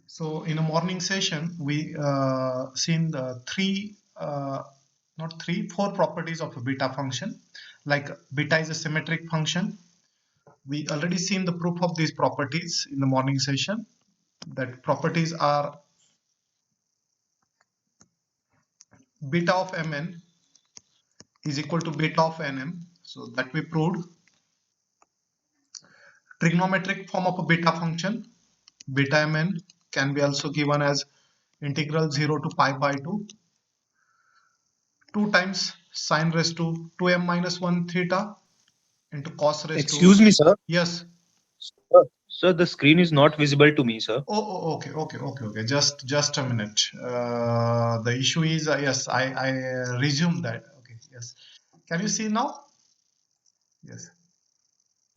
So in a morning session, we seen the four properties of a beta function. Like beta is a symmetric function. We already seen the proof of these properties in the morning session. That properties are beta of mn is equal to beta of nm. So that we proved. Trigonometric form of a beta function, beta mn, can be also given as integral 0 to pi by 2 times sine raised to 2m minus 1 theta into cos raised to. Excuse me, sir. Yes. Sir, the screen is not visible to me, sir. Okay. Just a minute. The issue is yes, I resume that. Okay, yes. Can you see now? Yes.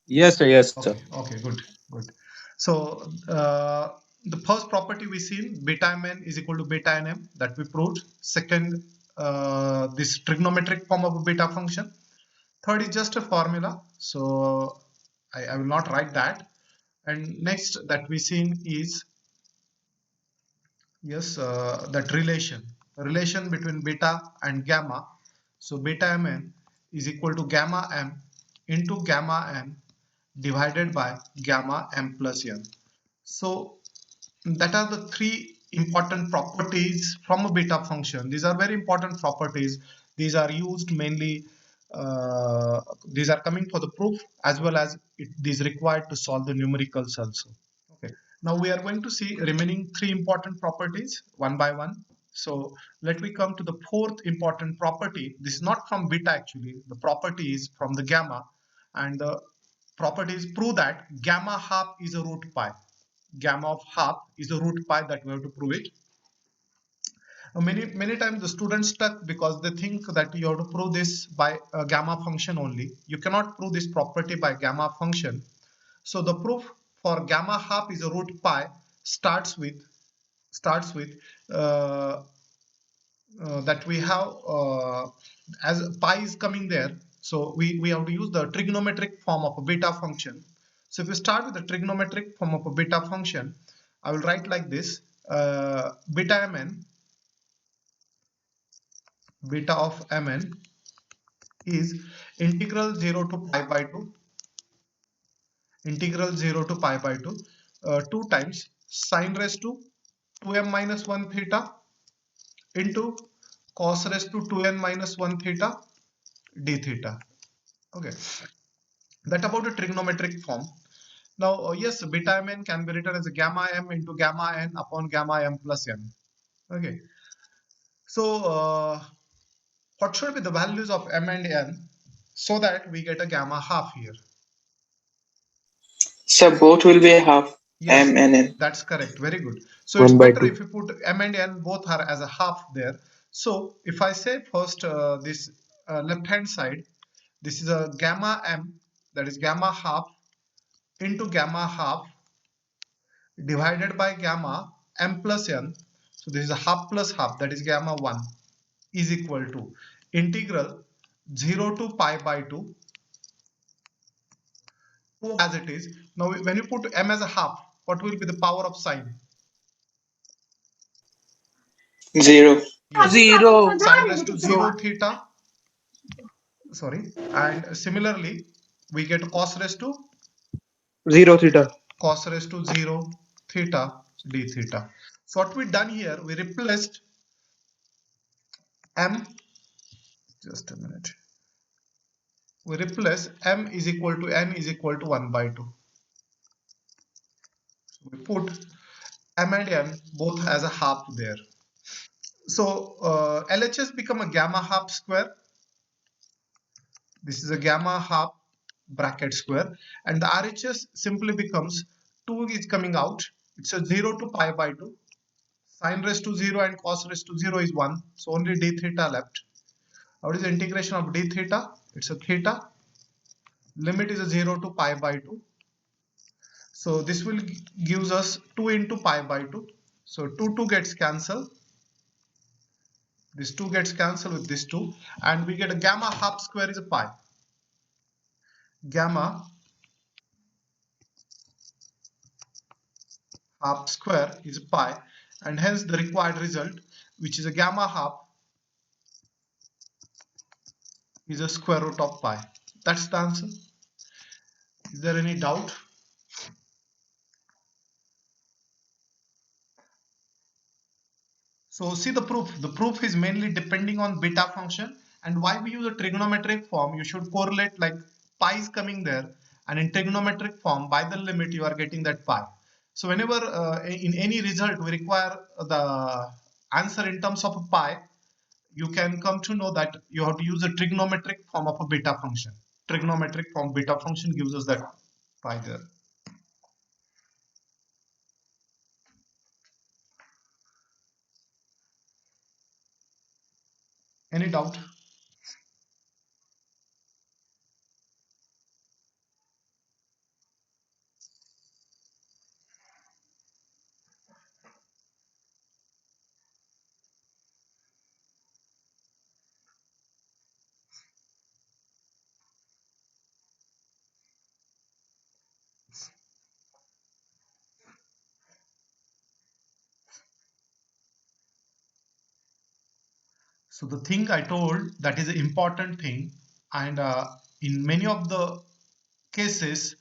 Yes, sir. Yes, sir. Okay, good. So the first property we seen, beta mn is equal to beta nm, that we proved. Second, this trigonometric form of a beta function. Third is just a formula, so I will not write that. And next that we seen is yes, that relation between beta and gamma. So beta mn is equal to gamma m into gamma n divided by gamma m plus n. So that are the three important properties from a beta function. These are very important properties. These are used mainly, these are coming for the proof as well as it is required to solve the numericals also. Okay. Now we are going to see remaining three important properties one by one. So let me come to the fourth important property. This is not from beta actually. The property is from the gamma, and the properties prove that gamma half is a root pi. Gamma of half is a root pi, that we have to prove it. Many times the students stuck because they think that you have to prove this by a gamma function only. You cannot prove this property by gamma function. So the proof for gamma half is a root pi starts with uh, that we have as pi is coming there. So we have to use the trigonometric form of a beta function. So if we start with the trigonometric form of a beta function, I will write like this: beta of mn is integral 0 to pi by 2 2 times sine raised to 2m minus 1 theta into cos raised to 2n minus 1 theta d theta. Okay, that about the trigonometric form. Now yes, beta mn can be written as a gamma m into gamma n upon gamma m plus n. Okay, so what should be the values of m and n so that we get a gamma half here? So both will be half. Yes, M and N. that's correct. Very good. So it's 1 by better 2. if you put m and n both are as a half there. So if I say first this left hand side, this is a gamma m, that is gamma half into gamma half divided by gamma m plus n. So this is a half plus half, that is gamma 1, is equal to integral 0 to pi by 2 as it is. Now when you put m as a half, what will be the power of sine? 0. Yes. Zero. Sine raised to 0 theta. Sorry. And similarly, we get cos raised to 0 theta. 0 theta d theta. So what we done here, we replaced m, just a minute. We replace m is equal to n is equal to 1 by 2. So we put m and n both as a half there. So LHS become a gamma half square. This is a gamma half bracket square, and the RHS simply becomes 2 is coming out. It's a 0 to pi by 2. Sine raised to 0 and cos raised to 0 is 1. So only d theta left. What is the integration of d theta? It's a theta. Limit is a 0 to pi by 2. So this will gives us 2 into pi by 2. So 2 gets cancelled. This 2 gets cancelled with this 2, and we get a gamma half square is a pi. Gamma half square is pi, and hence the required result, which is a gamma half, is a square root of pi. That's the answer. Is there any doubt? So see the proof. The proof is mainly depending on beta function, and why we use a trigonometric form. You should correlate like pi is coming there, and in trigonometric form by the limit you are getting that pi. So whenever in any result we require the answer in terms of a pi, you can come to know that you have to use a trigonometric form of a beta function. Trigonometric form beta function gives us that pi there. Any doubt? So the thing I told, that is an important thing, and in many of the cases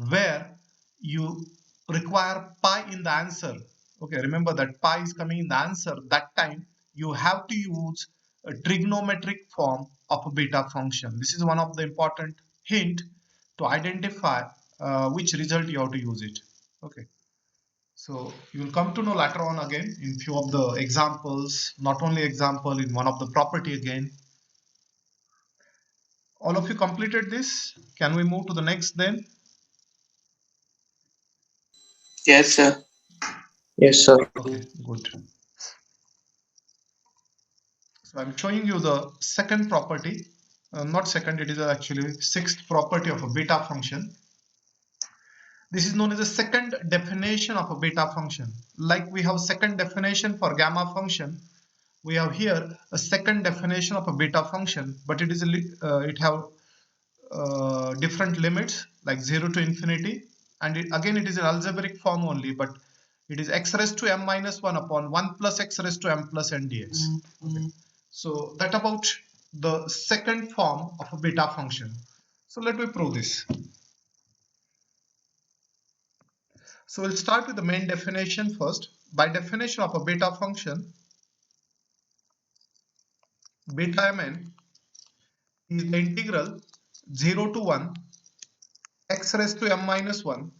where you require pi in the answer, okay, remember that pi is coming in the answer, that time you have to use a trigonometric form of a beta function. This is one of the important hint to identify which result you have to use it. Okay. So you will come to know later on again in few of the examples, not only example, in one of the property again. All of you completed this. Can we move to the next then? Yes, sir. Yes, sir. Okay, good. So I'm showing you the second property. Not second, it is actually sixth property of a beta function. This is known as a second definition of a beta function. Like we have second definition for gamma function, we have here a second definition of a beta function, but it is it have different limits like 0 to infinity, and again it is an algebraic form only, but it is x raised to m minus 1 upon 1 plus x raised to m plus n dx. Okay. So that about the second form of a beta function. So let me prove this. So we'll start with the main definition first. By definition of a beta function, beta mn is the integral 0 to 1 x raised to m minus 1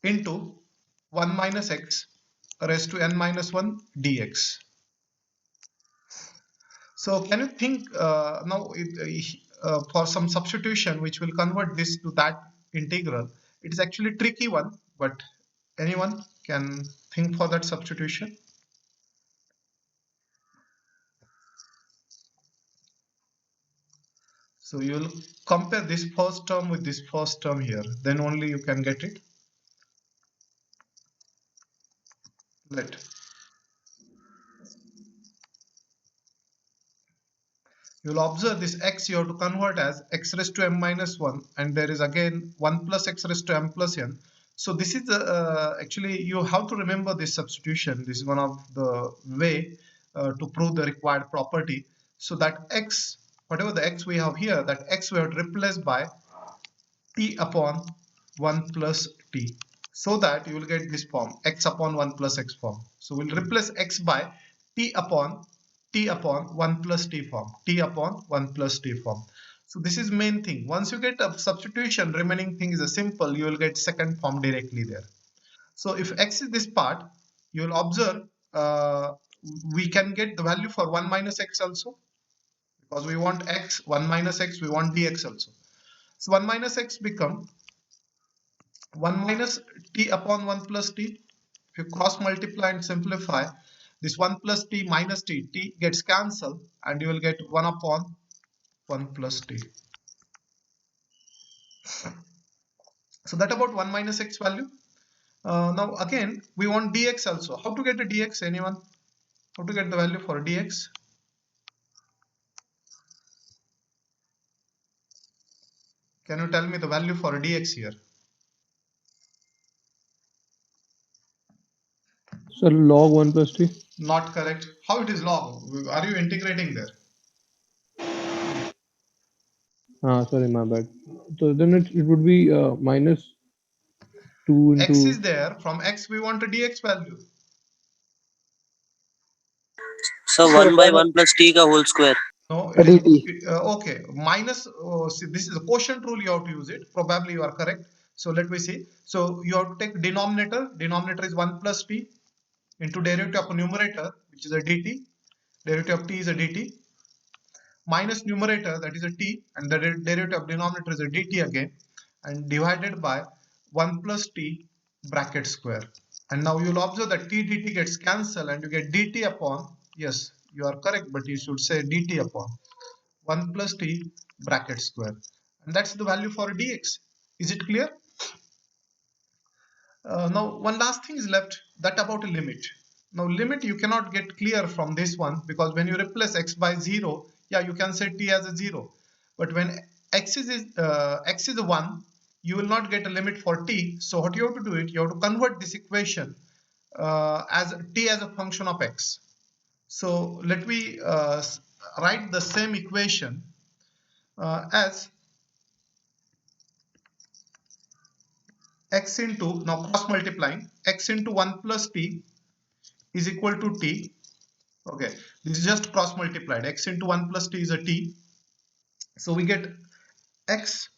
into 1 minus x raised to n minus 1 dx. So can you think now for some substitution which will convert this to that integral? It is actually tricky one, but anyone can think for that substitution. So you will compare this first term with this first term here, then only you can get it. Let you will observe this x you have to convert as x raised to m minus 1, and there is again 1 plus x raised to m plus n. So this is actually you have to remember this substitution. This is one of the way to prove the required property. So that x, whatever the x we have here, that x we have to replace by t upon 1 plus t, so that you will get this form x upon 1 plus x form. So we'll replace x by t upon 1 plus t form, t upon 1 plus t form. So this is main thing. Once you get a substitution, remaining thing is a simple, you will get second form directly there. So if x is this part, you will observe we can get the value for 1 minus x also, because we want x, 1 minus x, we want dx also. So 1 minus x become 1 minus t upon 1 plus t. If you cross multiply and simplify, this 1 plus t minus t gets cancelled, and you will get 1 upon 1 plus t. So that about 1 minus x value. Now again we want dx also. How to get a dx? Anyone? How to get the value for dx? Can you tell me the value for dx here? So log 1 plus t. Not correct. How it is log? Are you integrating there? Sorry, my bad. So then it would be minus 2 X is into. there. From X we want a dx value. So 1 by 1 plus t ka whole square. No, it dt. is okay. Minus. See, this is a quotient rule. You have to use it. Probably you are correct. So let me see. So you have to take denominator. Denominator is 1 plus t into derivative of numerator, which is a dt. Derivative of t is a dt. Minus numerator, that is a t, and the derivative of denominator is a dt again, and divided by 1 plus t bracket square. And now you'll observe that t dt gets cancelled and you get dt upon, yes, you are correct, but you should say dt upon 1 plus t bracket square. And that's the value for dx. Is it clear? Now one last thing is left, that about a limit. Now limit you cannot get clear from this one, because when you replace x by 0, yeah, you can say t as a 0, but when x is a 1, you will not get a limit for t. So what you have to do it, you have to convert this equation as t as a function of x. So let me write the same equation as x into, now cross multiplying, x into 1 plus t is equal to t. Okay, this is just cross multiplied. X into 1 plus t is a t. So we get x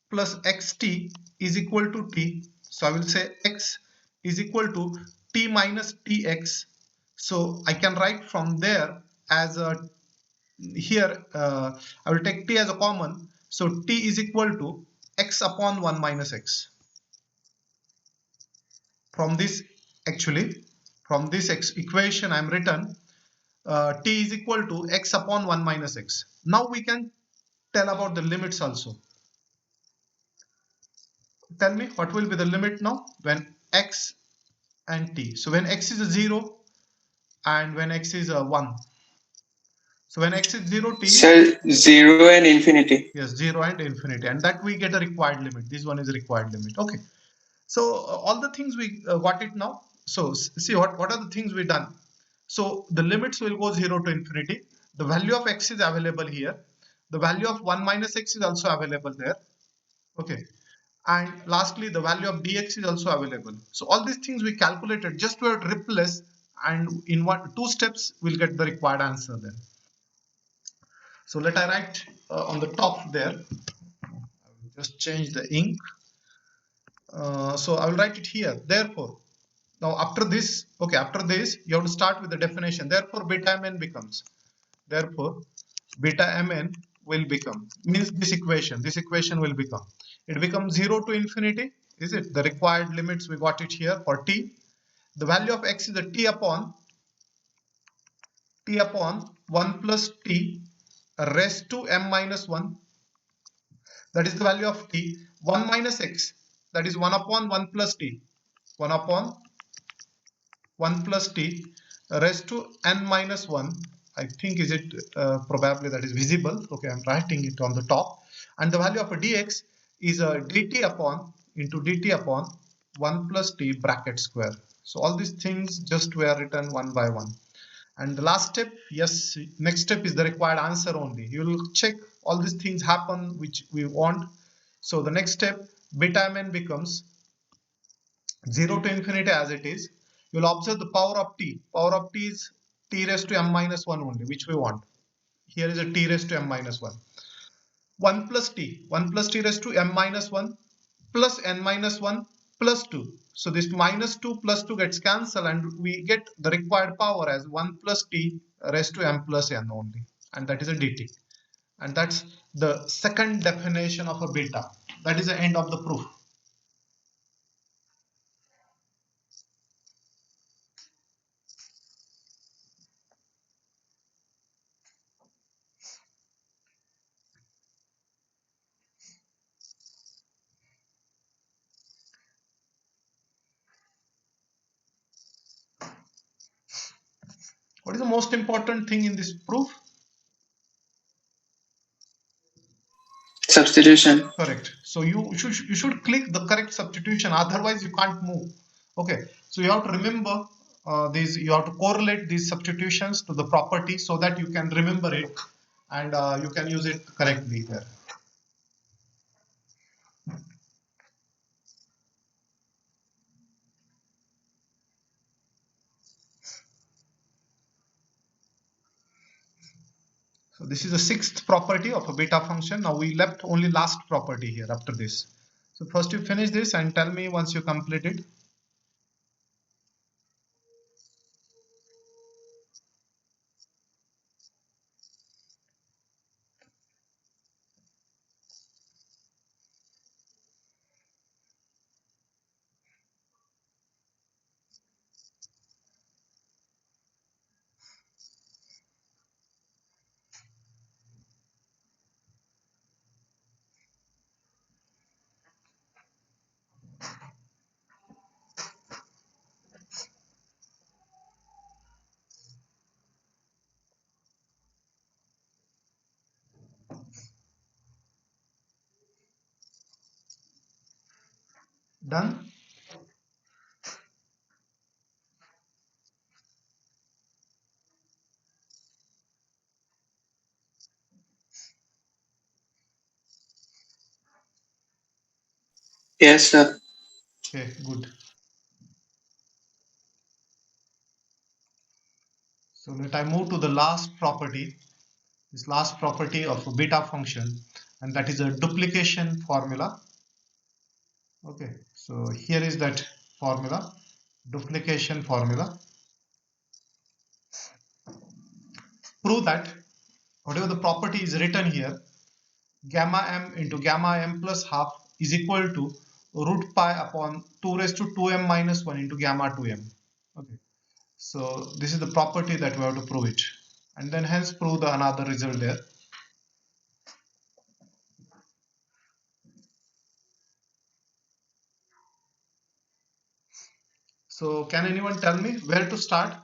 plus xt is equal to t. So I will say x is equal to t minus tx. So I can write from there as a, here I will take t as a common. So t is equal to x upon 1 minus x. From this, actually, from this equation I am written t is equal to x upon 1 minus x. Now we can tell about the limits also. Tell me what will be the limit now when x and t. So when x is a 0 and when x is a 1. So when x is 0, t. So 0 and infinity. Yes, 0 and infinity, and that we get a required limit. This one is a required limit. Okay. So all the things we got it now. So see what are the things we done. So the limits will go 0 to infinity. The value of x is available here. The value of 1 minus x is also available there. Okay. And lastly, the value of dx is also available. So all these things we calculated just to replace, and in 2 steps we'll get the required answer then. So let I write on the top there. I will just change the ink. So I will write it here. Therefore, now after this, okay, after this you have to start with the definition. Therefore, beta mn becomes. Therefore, beta mn will become, means this equation will become, it becomes 0 to infinity, is it? The required limits we got it here for t. The value of x is a t upon 1 plus t raised to m minus 1. That is the value of t. 1 minus x, that is 1 upon 1 plus t. 1 upon 1 plus t raised to n minus 1. I think is it probably that is visible. Okay, I'm writing it on the top. And the value of a dx is a dt upon into dt upon 1 plus t bracket square. So all these things just were written one by one. And the last step, yes, next step is the required answer only. You will check all these things happen which we want. So the next step, beta mn becomes 0 to infinity as it is. You will observe the power of t. Power of t is t raised to m minus 1 only, which we want. Here is a t raised to m minus 1. 1 plus t. 1 plus t raised to m minus 1 plus n minus 1 plus 2. So this minus 2 plus 2 gets cancelled and we get the required power as 1 plus t raised to m plus n only. And that is a dt. And that's the second definition of a beta. That is the end of the proof. What is the most important thing in this proof? Substitution. Correct. So you should click the correct substitution, otherwise you can't move. Okay. So you have to remember these, you have to correlate these substitutions to the property so that you can remember it and you can use it correctly there. So this is the sixth property of a beta function. Now we left only last property here after this. So first you finish this and tell me once you complete it. Done? Yes, sir. Okay, good. So let I move to the last property, this last property of a beta function, and that is a duplication formula. Okay, so here is that formula, duplication formula. Prove that whatever the property is written here, gamma m into gamma m plus half is equal to root pi upon 2 raised to 2m minus 1 into gamma 2m. Okay, so this is the property that we have to prove it, and then hence prove the another result there. So can anyone tell me where to start?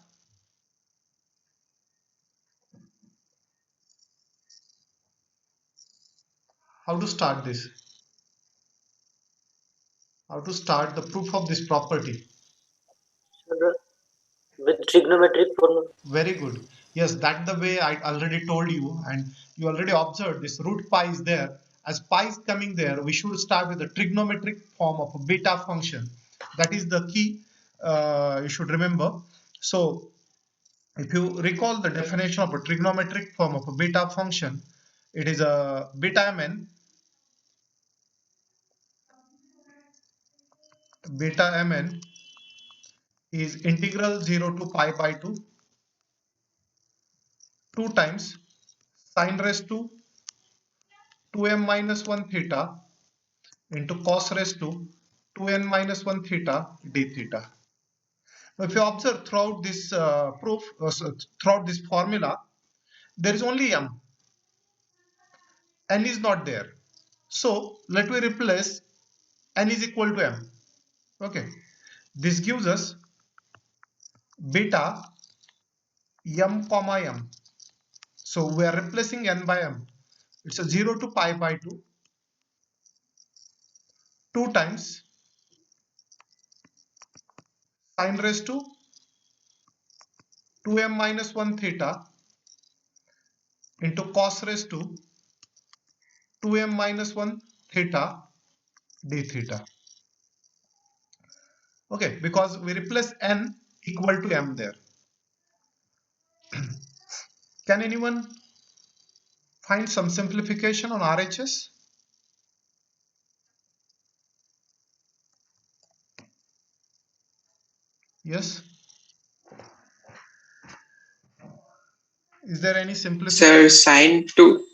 How to start this? How to start the proof of this property? With trigonometric formula. Very good. Yes, that's the way I already told you, and you already observed this root pi is there. As pi is coming there, we should start with the trigonometric form of a beta function. That is the key you should remember. So if you recall the definition of a trigonometric form of a beta function, it is a beta mn. Beta mn is integral 0 to pi by 2 times sine raised to 2m minus 1 theta into cos raised to 2n minus 1 theta d theta. Now, if you observe throughout this proof, throughout this formula, there is only m. N is not there. So let me replace n is equal to m. Okay. This gives us beta m comma m. So we are replacing n by m. It's a 0 to pi by 2 times sine raised to 2m minus 1 theta into cos raised to 2m minus 1 theta d theta. Okay, because we replace n equal to m there. Can anyone find some simplification on RHS? Yes. Is there any simplification? Sir, sine 2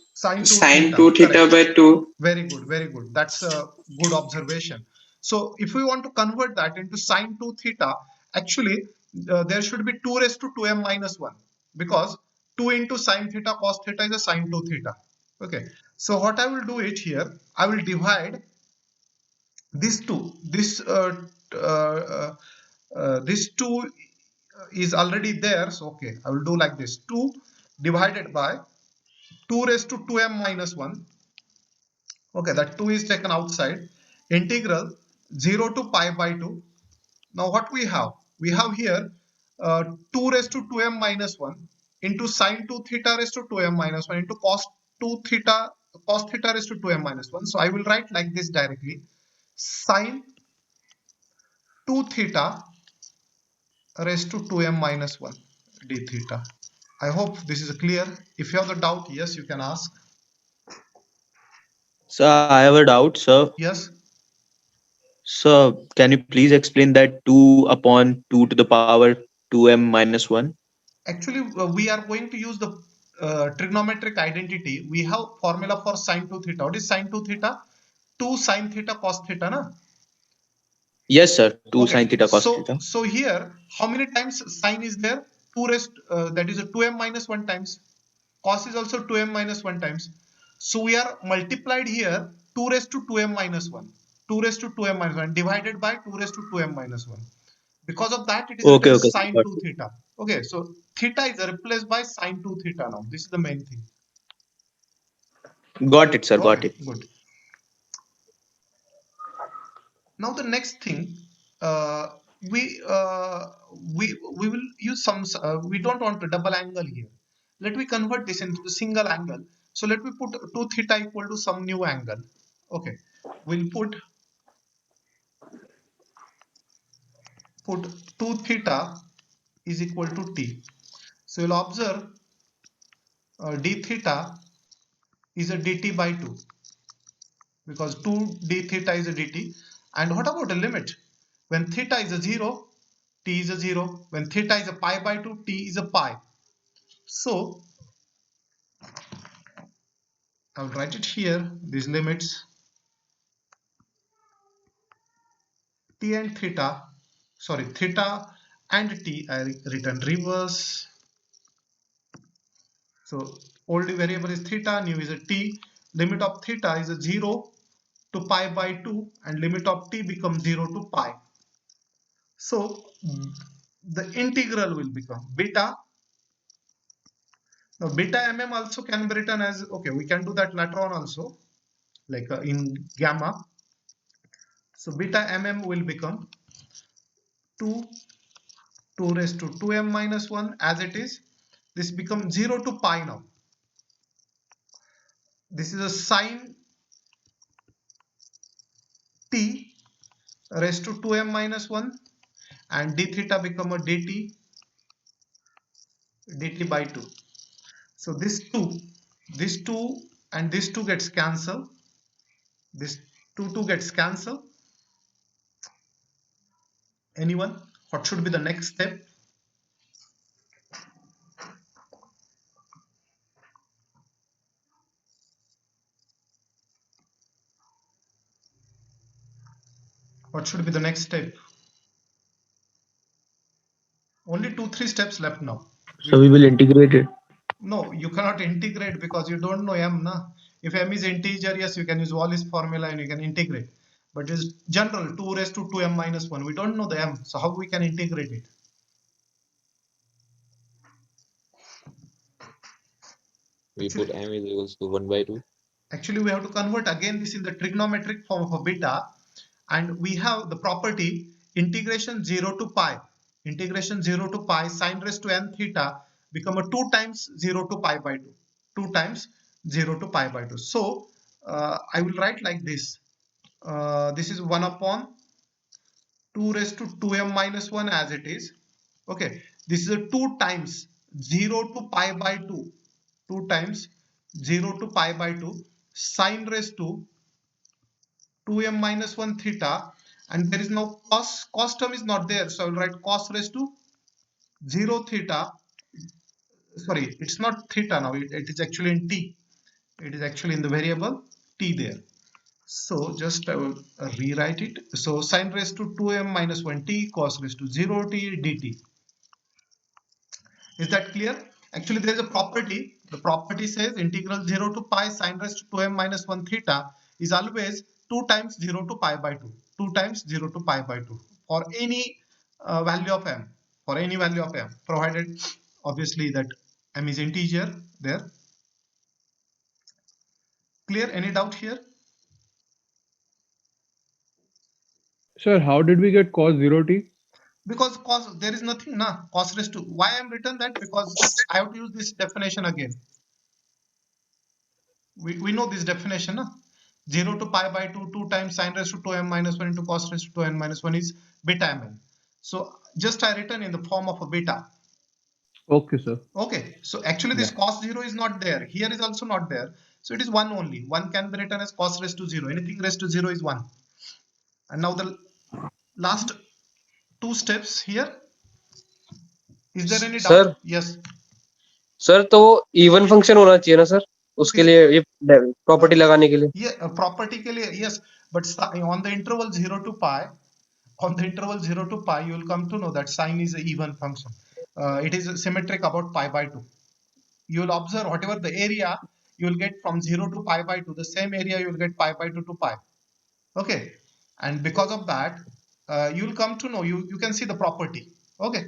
theta by 2. Very good, very good. That's a good observation. So if we want to convert that into sine 2 theta, actually there should be 2 raised to 2m minus 1, because 2 into sine theta cos theta is a sine 2 theta. Okay. So what I will do it here, I will divide these two. This 2 is already there. So okay, I will do like this. 2 divided by 2 raised to 2m minus 1. Okay, that 2 is taken outside. Integral 0 to pi by 2. Now what we have? We have here 2 raised to 2m minus 1 into sine 2 theta raised to 2m minus 1 into cos 2 theta raised to 2m minus 1. So I will write like this directly: sine 2 theta raised to 2m minus 1 d theta. I hope this is clear. If you have the doubt, yes, you can ask. Sir, I have a doubt, sir. Yes. Sir, can you please explain that 2 upon 2 to the power 2m minus 1? Actually, we are going to use the trigonometric identity. We have formula for sine 2 theta. What is sine 2 theta? 2 sine theta cos theta, na? Yes, sir. 2 Okay. sine theta cos So theta. so here, how many times sine is there? 2 raised, that is a 2m minus 1 times. Cos is also 2m minus 1 times. So we are multiplied here 2 raised to 2m minus 1. 2 raised to 2m minus 1 divided by 2 raised to 2m minus 1. Because of that, it is written Okay, as okay. sine Got 2 theta. Okay, so theta is replaced by sine 2 theta now. This is the main thing. Got it, sir. Got Okay, it. good. Now the next thing, uh, we uh, we will use some. We don't want a double angle here. Let me convert this into the single angle. So let me put 2 theta equal to some new angle. Okay, we'll put 2 theta is equal to t. So you'll observe d theta is a dt by 2, because 2 d theta is a dt. And what about the limit? When theta is a 0, t is a 0. When theta is a pi by 2, t is a pi. So I'll write it here, these limits. T and theta, sorry, theta and t I written reverse. So old variable is theta, new is a t. Limit of theta is a 0 to pi by 2, and limit of t becomes 0 to pi. So the integral will become beta. Now beta mm also can be written as, okay, we can do that later on also, like in gamma. So beta mm will become 2 raised to 2m minus 1 as it is. This becomes 0 to pi now. This is a sine t raised to 2m minus 1, and d theta become a dt by 2. So this 2 and this 2 gets cancelled. This 2 gets cancelled. Anyone? What should be the next step? What should be the next step? Only 2-3 steps left now. So we will integrate it. No, you cannot integrate because you don't know m, na? If m is integer, yes, you can use Wallis formula and you can integrate. But it's general 2 raised to 2m minus 1. We don't know the m, so how we can integrate it? We put m is equals to 1 by 2. Actually, we have to convert again this in the trigonometric form of a beta, and we have the property integration 0 to pi. Integration 0 to pi sine raised to n theta become a 2 times 0 to pi by 2. 2 times 0 to pi by 2. So I will write like this. This is 1 upon 2 raised to 2m minus 1 as it is. Okay, this is a 2 times 0 to pi by 2. 2 times 0 to pi by 2 sine raised to 2m minus 1 theta, and there is no cos term is not there, so I will write cos raised to 0 theta. Sorry, it's not theta now, it is actually in t. It is actually in the variable t there. So just I will rewrite it. So sine raised to 2m minus 1 t cos raised to 0 t dt. Is that clear? Actually, there is a property. The property says integral 0 to pi sine raised to 2m minus 1 theta is always 2 times 0 to pi by 2. 2 times 0 to pi by 2 for any value of m. For any value of m, provided obviously that m is integer there. Clear? Any doubt here? Sir, how did we get cos 0t? Because cos, there is nothing na, cos raised to, why I am written that? Because I have to use this definition again. We know this definition na? 0 to pi by 2, 2 times sine raised to 2m minus 1 into cos raised to 2n minus 1 is beta mn. So just I written in the form of a beta. Okay, sir. Okay, so actually this cos 0 is not there. Here is also not there. So it is 1 only. 1 can be written as cos raised to 0. Anything raised to 0 is 1. And now the last two steps here. Is there any doubt? Sir Yes. Sir तो even function होना चाहिए ना sir उसके लिए ये property लगाने के लिए Yeah, property के लिए yes, but on the interval 0 to pi, on the interval 0 to pi, you will come to know that sine is a even function. It is symmetric about pi by 2. You will observe whatever the area you will get from 0 to pi by 2, the same area you will get pi by 2 to pi. Okay, and because of that, you will come to know, you can see the property. Okay,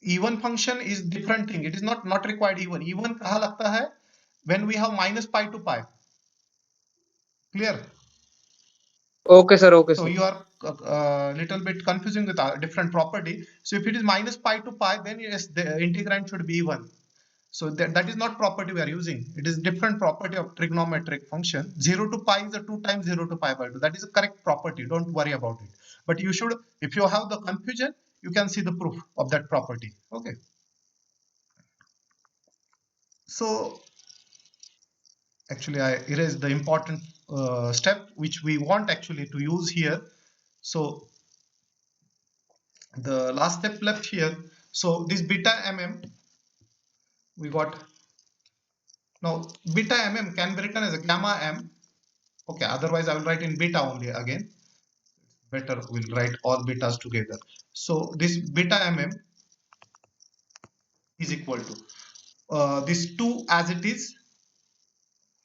even function is different thing. It is not required even. Even कहाँ लगता है? When we have minus pi to pi. Clear? Okay sir okay So sir you are little bit confusing with a different property. So if it is minus pi to pi, then yes, the integrand should be even. So that is not property we are using. It is different property of trigonometric function. 0 to pi is a 2 times 0 to pi by 2. That is a correct property. Don't worry about it. But you should, if you have the confusion, you can see the proof of that property. Okay. So actually I erased the important step which we want actually to use here. So the last step left here. So this beta mm we got. Now beta mm can be written as a gamma m. Okay, otherwise I will write in beta only again. Better we'll write all betas together. So this beta mm is equal to this 2 as it is.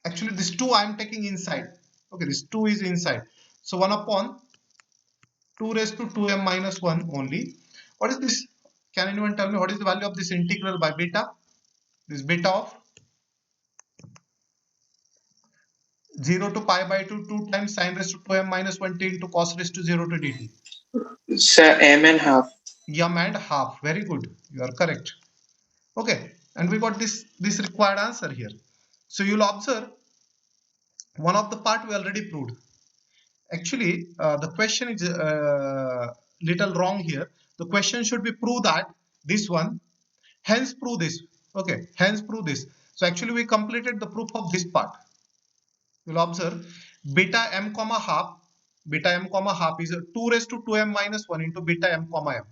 Actually this 2 I am taking inside. Okay, this 2 is inside. So 1 upon 2 raised to 2m minus 1 only. What is this? Can anyone tell me what is the value of this integral by beta? This beta of 0 to pi by 2, 2 times sine raised to 2m minus 1 t into cos raised to 0 to dt. Sir, m and half. M and half. Very good. You are correct. Okay. And we got this required answer here. So you'll observe one of the part we already proved. Actually, the question is little wrong here. The question should be prove that this one, hence prove this. Okay. Hence prove this. So actually we completed the proof of this part. You'll observe beta m comma half. Beta m comma half is 2 raised to 2m minus 1 into beta m comma m.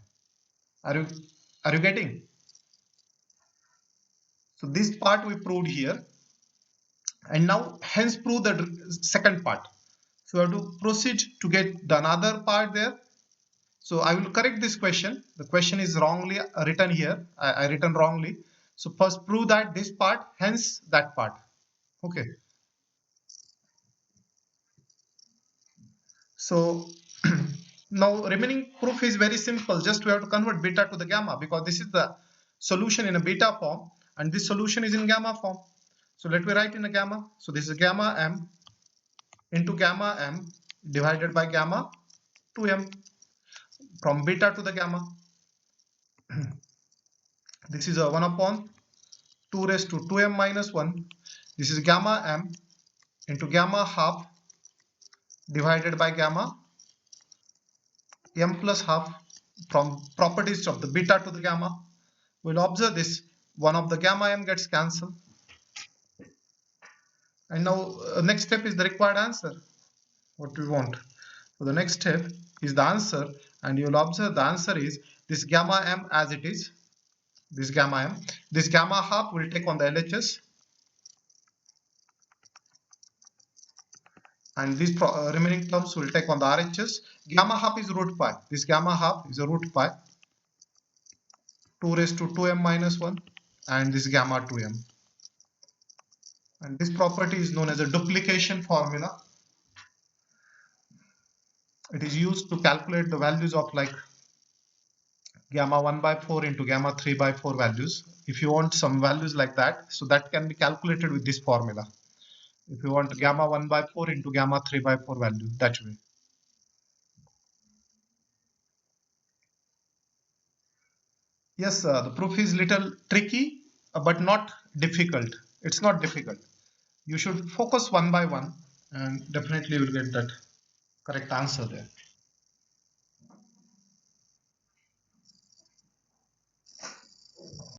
Are you getting? So this part we proved here, and now hence prove the second part. So we have to proceed to get the another part there. So I will correct this question. The question is wrongly written here. I written wrongly. So first prove that this part, hence that part. Okay. So now remaining proof is very simple. Just we have to convert beta to the gamma because this is the solution in a beta form and this solution is in gamma form. So let me write in a gamma. So this is gamma m into gamma m divided by gamma 2m from beta to the gamma. This is a 1 upon 2 raised to 2m minus 1. This is gamma m into gamma half divided by gamma m plus half from properties of the beta to the gamma. We'll observe this. One of the gamma m gets cancelled. And now next step is the required answer. What we want. So the next step is the answer, and you'll observe the answer is this gamma m as it is. This gamma m. This gamma half will take on the LHS. And these remaining terms will take on the RHS. Gamma half is root pi. This gamma half is a root pi. 2 raised to 2m minus 1. And this gamma 2m. And this property is known as a duplication formula. It is used to calculate the values of like gamma 1 by 4 into gamma 3 by 4 values. If you want some values like that, so that can be calculated with this formula. If you want gamma 1 by 4 into gamma 3 by 4 value, that way. Yes, the proof is little tricky, but not difficult. It's not difficult. You should focus one by one, and definitely you will get that correct answer there.